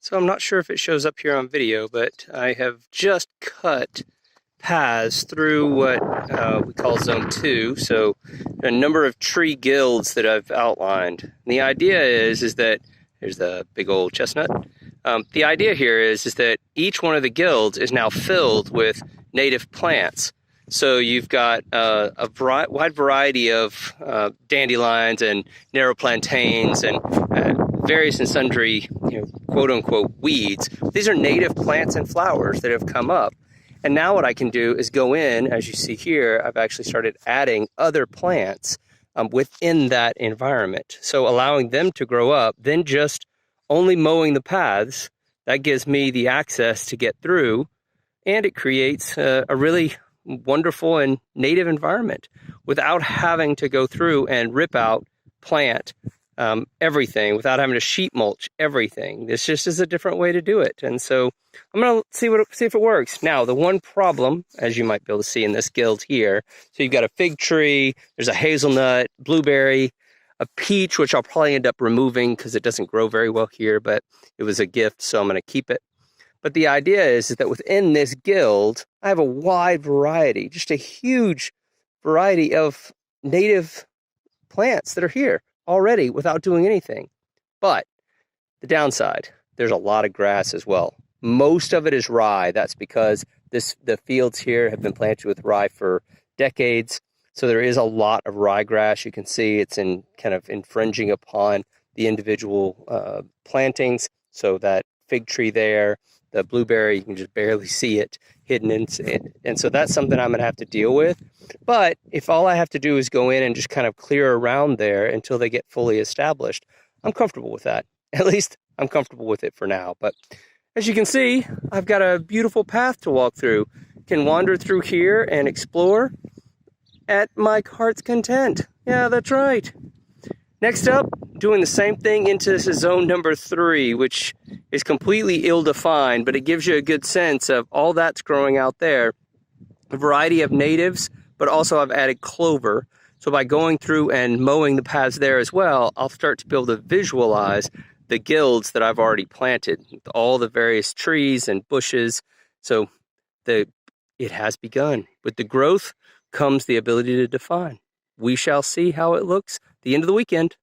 So I'm not sure if it shows up here on video, but I have just cut paths through what we call Zone 2. So a number of tree guilds that I've outlined. And the idea is that, there's the big old chestnut. The idea here is that each one of the guilds is now filled with native plants. So you've got a wide variety of dandelions and narrow plantains and various and sundry, quote-unquote weeds. These are native plants and flowers that have come up. And now what I can do is go in, as you see here, I've actually started adding other plants within that environment. So allowing them to grow up, then just only mowing the paths, that gives me the access to get through, and it creates a really wonderful and native environment without having to go through and rip out, plant everything, without having to sheet mulch everything. This just is a different way to do it. And so I'm going to see if it works. Now, the one problem, as you might be able to see in this guild here, so you've got a fig tree, there's a hazelnut, blueberry, a peach, which I'll probably end up removing because it doesn't grow very well here, but it was a gift, so I'm going to keep it. But the idea is that within this guild, I have a wide variety, just a huge variety of native plants that are here already without doing anything. But the downside, there's a lot of grass as well. Most of it is rye. That's because the fields here have been planted with rye for decades. So there is a lot of ryegrass. You can see it's kind of infringing upon the individual plantings. So that fig tree there, the blueberry, you can just barely see it hidden in it. And so that's something I'm going to have to deal with. But if all I have to do is go in and just kind of clear around there until they get fully established, I'm comfortable with that. At least I'm comfortable with it for now. But as you can see, I've got a beautiful path to walk through. Can wander through here and explore at my heart's content. Yeah, that's right. Next up, doing the same thing into zone number 3, which is completely ill-defined, but it gives you a good sense of all that's growing out there. A variety of natives, but also I've added clover. So by going through and mowing the paths there as well, I'll start to be able to visualize the guilds that I've already planted, all the various trees and bushes. So it has begun. With the growth comes the ability to define. We shall see how it looks at the end of the weekend.